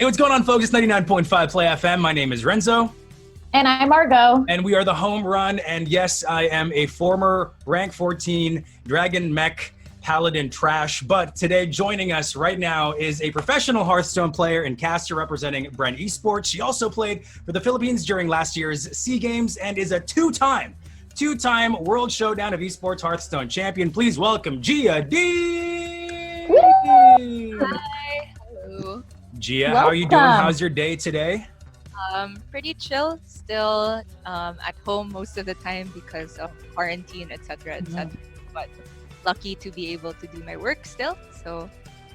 Hey, what's going on, folks? It's 99.5 Play FM. My name is Renzo. And I'm Margot. And we are the Home Run. And yes, I am a former rank 14 Dragon Mech Paladin trash. But today, joining us right now is a professional Hearthstone player and caster representing JIA DEE Esports. She also played for the Philippines during last year's SEA Games and is a two-time World Showdown of Esports Hearthstone champion. Please welcome JIA DEE. Hi. Hello. JIA, how are you doing? How's your day today? Pretty chill. Still at home most of the time because of quarantine, etc., etc. But lucky to be able to do my work still. So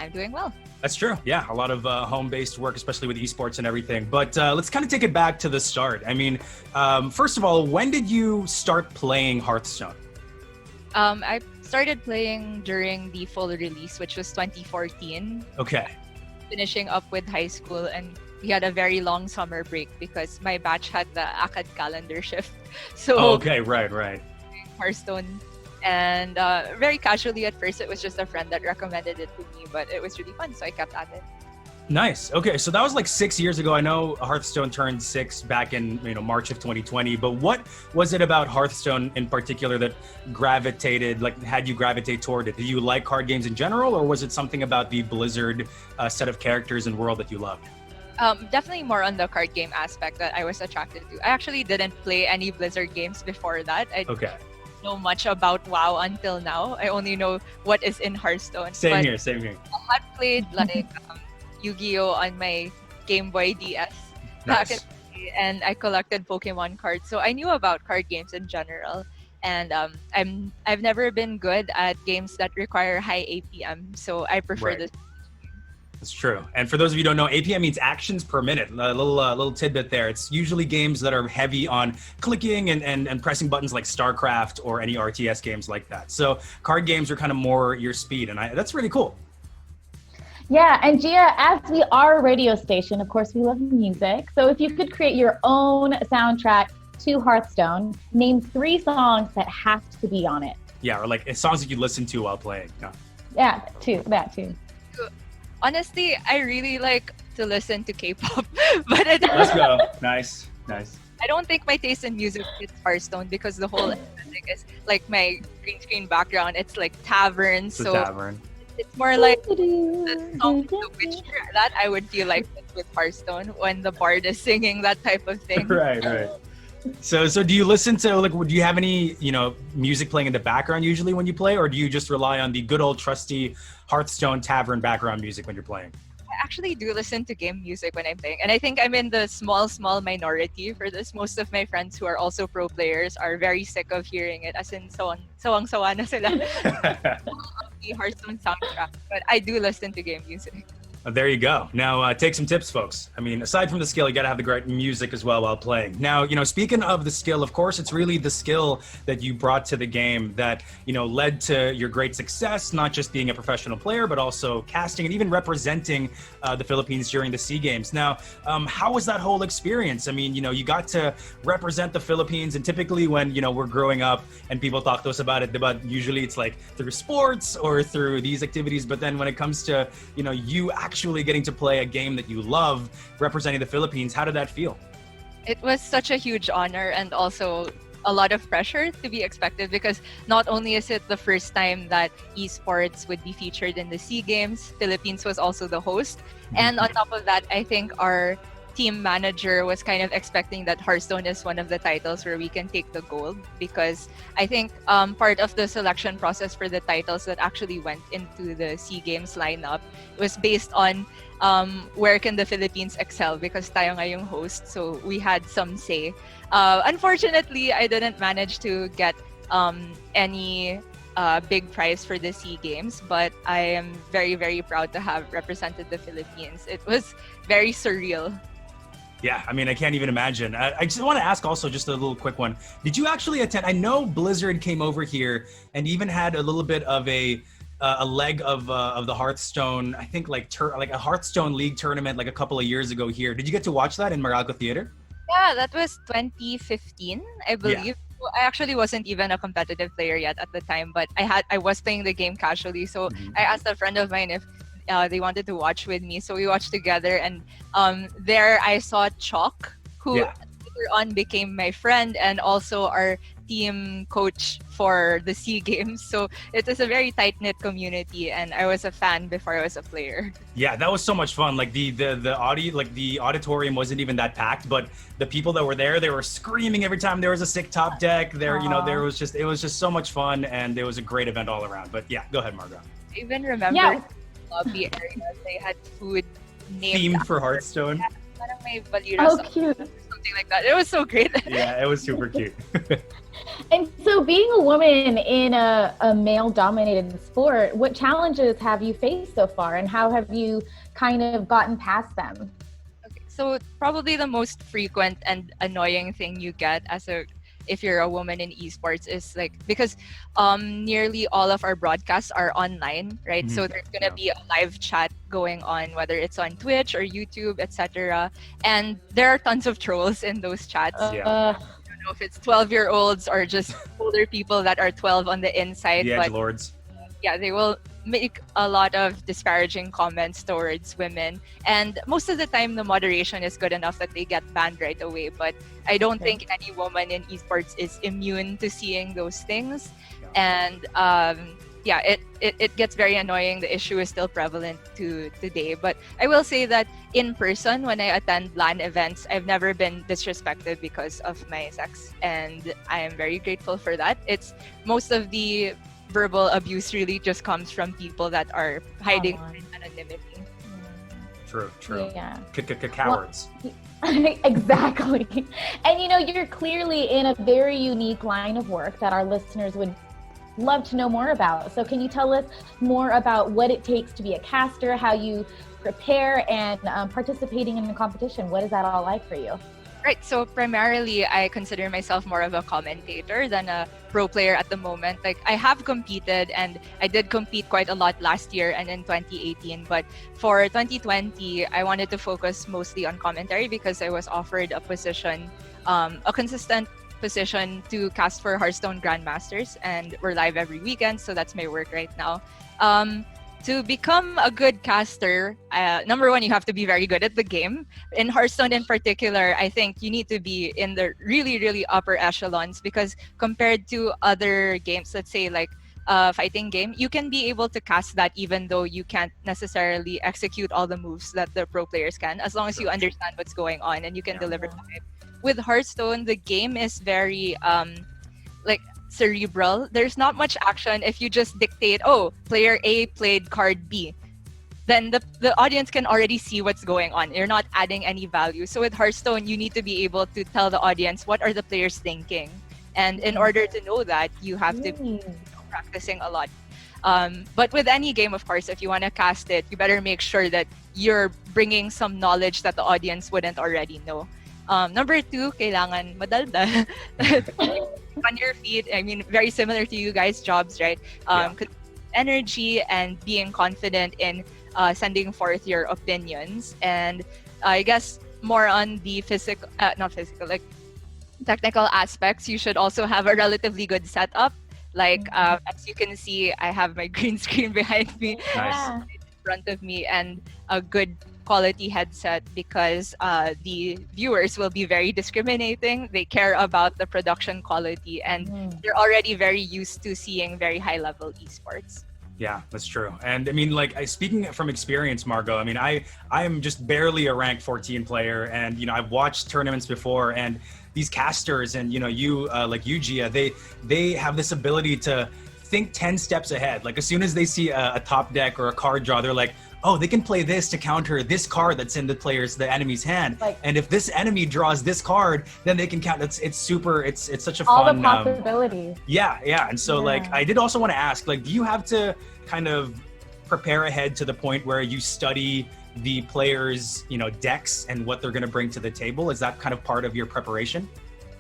I'm doing well. That's true. Yeah, a lot of home-based work, especially with esports and everything. But let's kind of take it back to the start. I mean, first of all, when did you start playing Hearthstone? I started playing during the full release, which was 2014. Okay. Finishing up with high school, and we had a very long summer break because my batch had the ACAD calendar shift. So okay, right. Hearthstone, and very casually at first, it was just a friend that recommended it to me, but it was really fun, so I kept at it. Nice. Okay, so that was like 6 years ago. I know Hearthstone turned 6 back in March of 2020. But what was it about Hearthstone in particular that had you gravitate toward it? Did you like card games in general, or was it something about the Blizzard set of characters and world that you loved? Definitely more on the card game aspect that I was attracted to. I actually didn't play any Blizzard games before that. I didn't know much about WoW until now. I only know what is in Hearthstone. Same here. I had played like Yu-Gi-Oh on my Game Boy DS back in the day, and I collected Pokemon cards, so I knew about card games in general. And I've never been good at games that require high APM, so I prefer this. That's true. And for those of you who don't know, APM means actions per minute. A little tidbit there. It's usually games that are heavy on clicking and pressing buttons like StarCraft or any RTS games like that. So card games are kind of more your speed, and that's really cool. Yeah, and JIA, as we are a radio station, of course, we love music. So if you could create your own soundtrack to Hearthstone, name 3 songs that have to be on it. Yeah, or like songs that you listen to while playing. Yeah, that too. Honestly, I really like to listen to K-pop, but let's go. Nice. I don't think my taste in music fits Hearthstone because the whole aesthetic is like my green screen background. It's like taverns, tavern. It's more like the song The Witcher that I would feel like with Hearthstone when the bard is singing that type of thing. Right. So do you listen to do you have any music playing in the background usually when you play, or do you just rely on the good old trusty Hearthstone tavern background music when you're playing? I actually do listen to game music when I'm playing, and I think I'm in the small minority for this. Most of my friends who are also pro players are very sick of hearing it, as in sawang-sawa na sila the Hearthstone soundtrack. But I do listen to game music. There you go. Now, take some tips, folks. I mean, aside from the skill, you got to have the great music as well while playing. Now, speaking of the skill, of course, it's really the skill that you brought to the game that, led to your great success, not just being a professional player, but also casting and even representing the Philippines during the SEA Games. Now, how was that whole experience? I mean, you got to represent the Philippines, and typically when, we're growing up and people talk to us about it, but usually it's like through sports or through these activities. But then when it comes to, you actually getting to play a game that you love, representing the Philippines, how did that feel? It was such a huge honor and also a lot of pressure to be expected, because not only is it the first time that esports would be featured in the SEA Games, Philippines was also the host. And on top of that, I think our team manager was kind of expecting that Hearthstone is one of the titles where we can take the gold, because I think part of the selection process for the titles that actually went into the SEA Games lineup was based on where can the Philippines excel, because tayo nga yung host, so we had some say. Unfortunately, I didn't manage to get any big prize for the SEA Games, but I am very, very proud to have represented the Philippines. It was very surreal. Yeah, I mean, I can't even imagine. I just want to ask also just a little quick one. Did you actually attend? I know Blizzard came over here and even had a little bit of a leg of the Hearthstone, I think like a Hearthstone League tournament like a couple of years ago here. Did you get to watch that in Meralco Theater? Yeah, that was 2015, I believe. Yeah. I actually wasn't even a competitive player yet at the time, but I was playing the game casually. So I asked a friend of mine if they wanted to watch with me, so we watched together. And there I saw Chalk, who Yeah. later on became my friend and also our team coach for the SEA Games. So it is a very tight knit community, and I was a fan before I was a player. Yeah, that was so much fun. Like the audio, like the auditorium wasn't even that packed, but the people that were there, they were screaming every time there was a sick top deck. There, you know, there was just it was just so much fun, and it was a great event all around. But yeah, go ahead, Margot. I even remember Yeah. lobby areas, they had food named Themed for Hearthstone. parang may balira Oh, sa- cute. something like that. It was so great. Yeah, it was super cute. And so, being a woman in a male-dominated sport, what challenges have you faced so far, and how have you kind of gotten past them? Okay, so probably the most frequent and annoying thing you get if you're a woman in esports is like, because nearly all of our broadcasts are online, right? So there's gonna be a live chat going on, whether it's on Twitch or YouTube, etc. And there are tons of trolls in those chats. Yeah. I don't know if it's 12-year-olds or just older people that are 12 on the inside, The but edgelords. yeah, they will make a lot of disparaging comments towards women. And most of the time, the moderation is good enough that they get banned right away. But I don't think any woman in esports is immune to seeing those things. And yeah, it gets very annoying. The issue is still prevalent to today. But I will say that in person, when I attend LAN events, I've never been disrespected because of my sex. And I am very grateful for that. It's most of the verbal abuse really just comes from people that are hiding in anonymity. True. Yeah. Cowards. Exactly. And you know, you're clearly in a very unique line of work that our listeners would love to know more about. So can you tell us more about what it takes to be a caster, how you prepare, and participating in the competition? What is that all like for you? Right, so primarily I consider myself more of a commentator than a pro player at the moment. Like, I have competed, and I did compete quite a lot last year and in 2018, but for 2020 I wanted to focus mostly on commentary because I was offered a position, a consistent position to cast for Hearthstone Grandmasters, and we're live every weekend, so that's my work right now. To become a good caster, number one, you have to be very good at the game. In Hearthstone in particular, I think you need to be in the really, really upper echelons, because compared to other games, let's say like a fighting game, you can be able to cast that even though you can't necessarily execute all the moves that the pro players can, as long as you understand what's going on and you can deliver time. With Hearthstone, the game is very like cerebral. There's not much action. If you just dictate, oh, player A played card B, then the audience can already see what's going on. You're not adding any value. So with Hearthstone, you need to be able to tell the audience what are the players thinking. And in order to know that, you have to be practicing a lot. But with any game, of course, if you want to cast it, you better make sure that you're bringing some knowledge that the audience wouldn't already know. Number two, kailangan madaldal. On your feet. I mean, very similar to you guys' jobs, right? Energy and being confident in sending forth your opinions. And I guess more on the like technical aspects, you should also have a relatively good setup. Like, as you can see, I have my green screen behind me, Nice. in front of me, and a good quality headset, because the viewers will be very discriminating. They care about the production quality, and they're already very used to seeing very high level esports. Yeah, that's true. And I mean, like, speaking from experience, Margot, I mean, I am just barely a rank 14 player, and you know, I've watched tournaments before, and these casters, and you know, you like you, JIA, they have this ability to think 10 steps ahead. Like, as soon as they see a top deck or a card draw, they're like, oh, they can play this to counter this card that's in the enemy's hand. Like, and if this enemy draws this card, then they can count. It's super. It's such a all fun. the possibilities. Yeah. And so like, I did also want to ask, like, do you have to kind of prepare ahead to the point where you study the players', you know, decks and what they're going to bring to the table? Is that kind of part of your preparation?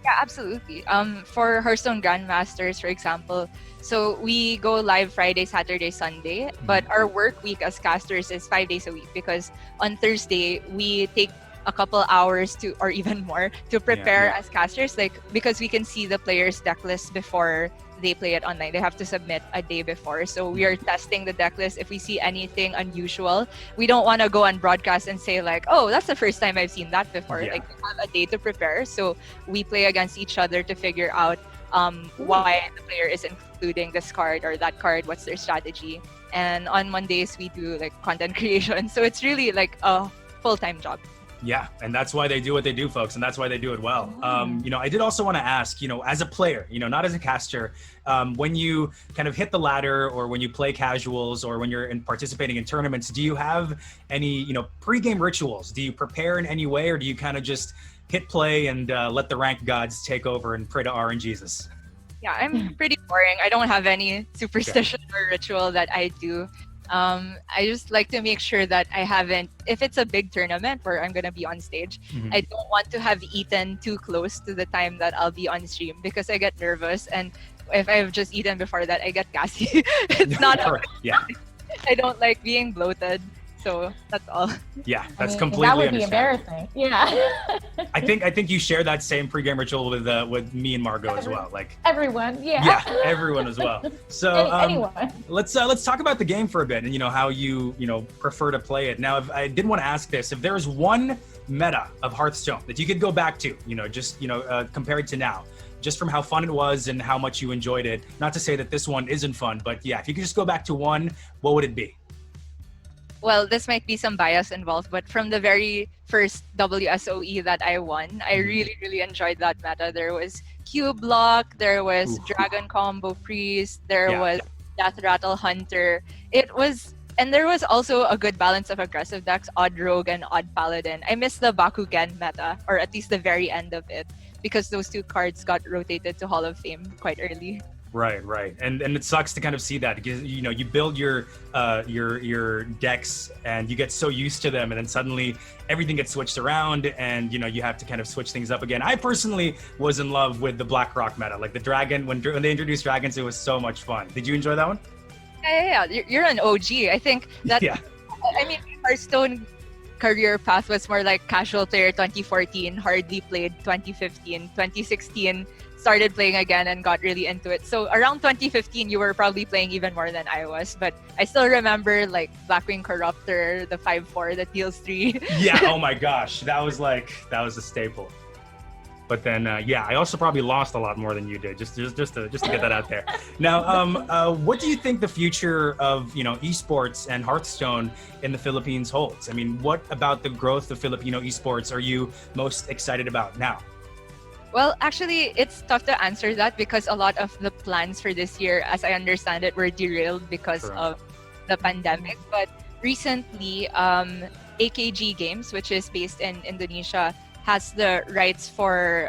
Yeah, absolutely. For Hearthstone Grandmasters, for example, so we go live Friday, Saturday, Sunday, but our work week as casters is 5 days a week, because on Thursday we take a couple hours to, or even more, to prepare as casters, like, because we can see the players' deck list before they play it online. They have to submit a day before. So we are testing the deck list. If we see anything unusual, we don't want to go on broadcast and say like, oh, that's the first time I've seen that before. Like, we have a day to prepare. So we play against each other to figure out why the player is including this card or that card, what's their strategy. And on Mondays, we do like content creation. So it's really like a full-time job. Yeah, and that's why they do what they do, folks, and that's why they do it well. I did also want to ask, as a player, not as a caster, when you kind of hit the ladder, or when you play casuals, or when you're participating in tournaments, do you have any, pre-game rituals? Do you prepare in any way, or do you kind of just hit play and let the rank gods take over and pray to RNGesus? Yeah, I'm pretty boring. I don't have any superstition or ritual that I do. I just like to make sure that I haven't, if it's a big tournament where I'm going to be on stage, I don't want to have eaten too close to the time that I'll be on stream, because I get nervous. And if I've just eaten before that, I get gassy. It's not, I don't like being bloated. So that's all. Yeah, that's completely that would be embarrassing. Yeah. I think you share that same pregame ritual with me and Margot as well. Like everyone, yeah, everyone as well. So anyone. Let's talk about the game for a bit, and how you prefer to play it. Now, if I did want to ask this, if there is one meta of Hearthstone that you could go back to, compared to now, just from how fun it was and how much you enjoyed it. Not to say that this one isn't fun, but yeah, if you could just go back to one, what would it be? Well, this might be some bias involved, but from the very first WSOE that I won, I really, really enjoyed that meta. There was Cube Lock, there was Dragon Combo Priest, there was Death Rattle Hunter. And there was also a good balance of aggressive decks, Odd Rogue and Odd Paladin. I missed the Bakugan meta, or at least the very end of it, because those two cards got rotated to Hall of Fame quite early. Right. And it sucks to kind of see that, because you build your decks and you get so used to them, and then suddenly everything gets switched around, and you have to kind of switch things up again. I personally was in love with the BlackRock meta, like the dragon. When they introduced dragons, it was so much fun. Did you enjoy that one? Yeah. You're an OG. I think that. Yeah. I mean, Hearthstone career path was more like casual player 2014, hardly played 2015, 2016. Started playing again and got really into it. So around 2015, you were probably playing even more than I was. But I still remember like Blackwing Corruptor, the 5/4 that deals 3. Yeah. Oh my gosh, that was a staple. But then, I also probably lost a lot more than you did. Just to get that out there. Now, what do you think the future of esports and Hearthstone in the Philippines holds? I mean, what about the growth of Filipino esports are you most excited about now? Well, actually, it's tough to answer that, because a lot of the plans for this year, as I understand it, were derailed because of the pandemic. But recently, AKG Games, which is based in Indonesia, has the rights for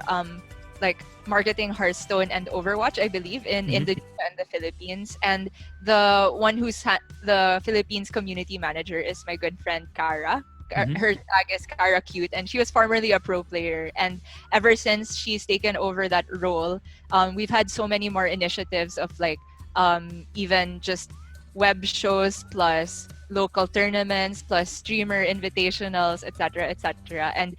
marketing Hearthstone and Overwatch, I believe, in Indonesia and the Philippines. And the one who's the Philippines community manager is my good friend Kara. Her tag is Kara Cute, and she was formerly a pro player. And ever since she's taken over that role, we've had so many more initiatives of even just web shows, plus local tournaments, plus streamer invitationals, etc. And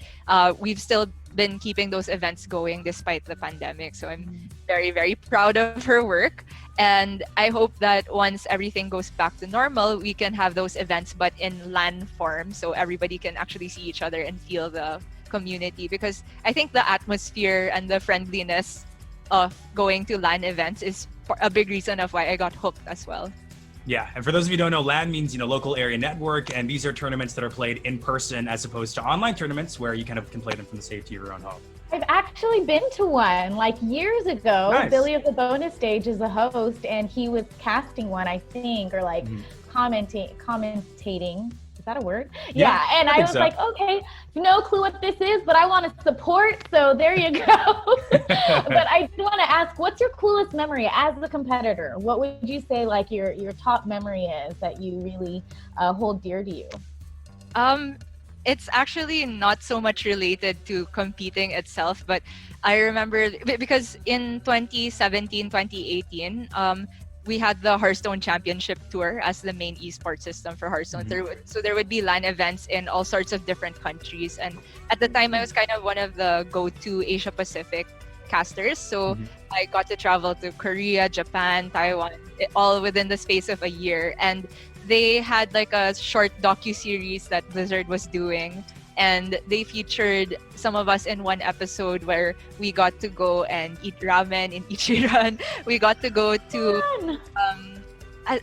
we've still been keeping those events going despite the pandemic. So I'm very, very proud of her work. And I hope that once everything goes back to normal, we can have those events, but in LAN form, so everybody can actually see each other and feel the community. Because I think the atmosphere and the friendliness of going to LAN events is a big reason of why I got hooked as well. Yeah, and for those of you who don't know, LAN means local area network, and these are tournaments that are played in person as opposed to online tournaments where you kind of can play them from the safety of your own home. I've actually been to one years ago. Nice. Billy of the Bonus Stage is a host, and he was casting one, I think, or commentating. Is that a word? Yeah. And I was like, okay, no clue what this is, but I want to support. So there you go. But I do want to ask, what's your coolest memory as a competitor? What would you say your top memory is that you really hold dear to you? It's actually not so much related to competing itself, but I remember because in 2017, 2018, we had the Hearthstone Championship Tour as the main esports system for Hearthstone. So there would be LAN events in all sorts of different countries. And at the time, I was kind of one of the go-to Asia Pacific casters. So I got to travel to Korea, Japan, Taiwan, all within the space of a year. And they had like a short docu-series that Blizzard was doing. And they featured some of us in one episode where we got to go and eat ramen in Ichiran. We got to go to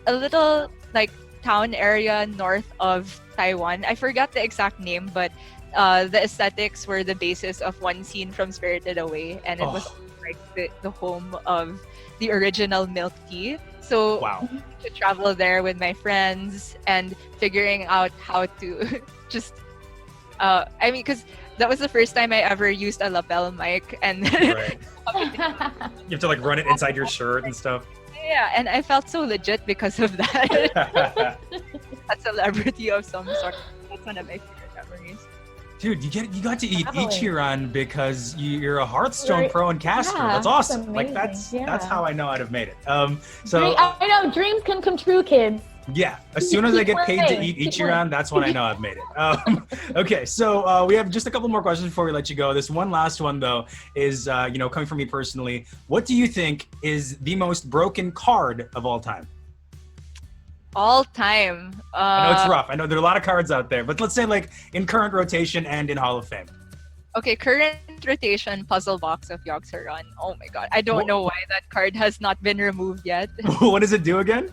a little like town area north of Taiwan. I forgot the exact name, but the aesthetics were the basis of one scene from Spirited Away, and it was like the home of the original milk tea. So to travel there with my friends and figuring out how to just I mean, because that was the first time I ever used a lapel mic, and you have to like run it inside your shirt and stuff. Yeah, and I felt so legit because of that. A celebrity of some sort. That's one of my favorite memories. Dude, you got to eat Ichiran because you're a Hearthstone pro and caster. That's awesome. Like that's how I know I'd have made it. So I know dreams can come true, kids. Yeah, as soon as I get paid to eat Ichiran, that's when I know I've made it. Okay, so we have just a couple more questions before we let you go. This one last one, though, is, coming from me personally, what do you think is the most broken card of all time? All time? I know it's rough. I know there are a lot of cards out there, but let's say like in current rotation and in Hall of Fame. Okay, current rotation puzzle box of Yogg-Saron. Oh my god, I don't know why that card has not been removed yet. What does it do again?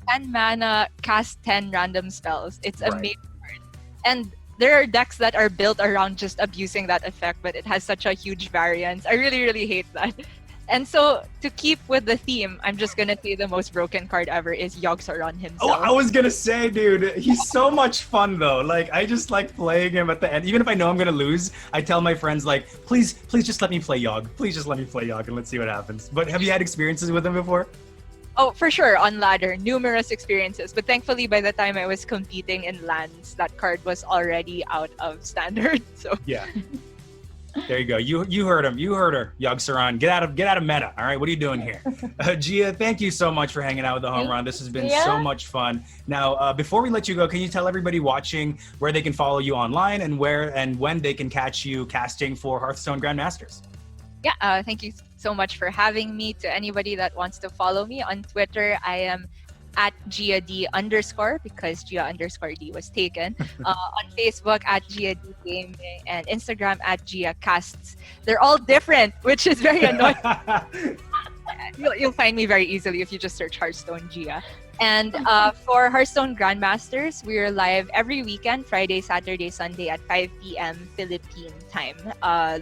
10 mana, cast 10 random spells. It's a main card. And there are decks that are built around just abusing that effect, but it has such a huge variance. I really, really hate that. And so, to keep with the theme, I'm just gonna say the most broken card ever is Yogg-Saron himself. Oh, I was gonna say, dude, he's so much fun though. Like, I just like playing him at the end. Even if I know I'm gonna lose, I tell my friends like, please just let me play Yogg. Please just let me play Yogg and let's see what happens. But have you had experiences with him before? Oh, for sure, on ladder, numerous experiences. But thankfully, by the time I was competing in LANs, that card was already out of standard. So yeah, there you go. You heard him. You heard her, Yogg-Saron. Get out of meta. All right, what are you doing here? Gia, thank you so much for hanging out with the Home Run. This has been so much fun. Now, before we let you go, can you tell everybody watching where they can follow you online and where and when they can catch you casting for Hearthstone Grandmasters? Yeah, thank you so much for having me. To anybody that wants to follow me on Twitter, I am at JIA DEE _ because JIA _D was taken. On Facebook at JIA DEE Gaming and Instagram at JIA Casts. They're all different, which is very annoying. You'll find me very easily if you just search Hearthstone JIA. And for Hearthstone Grandmasters, we're live every weekend, Friday, Saturday, Sunday at 5 p.m. Philippine time.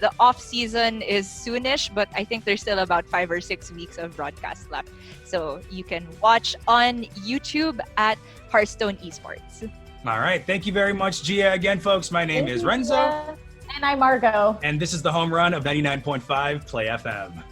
The off season is soonish, but I think there's still about 5 or 6 weeks of broadcast left. So you can watch on YouTube at Hearthstone Esports. All right. Thank you very much, Gia. Again, folks, my name is Renzo. And I'm Margo. And this is the Home Run of 99.5 Play FM.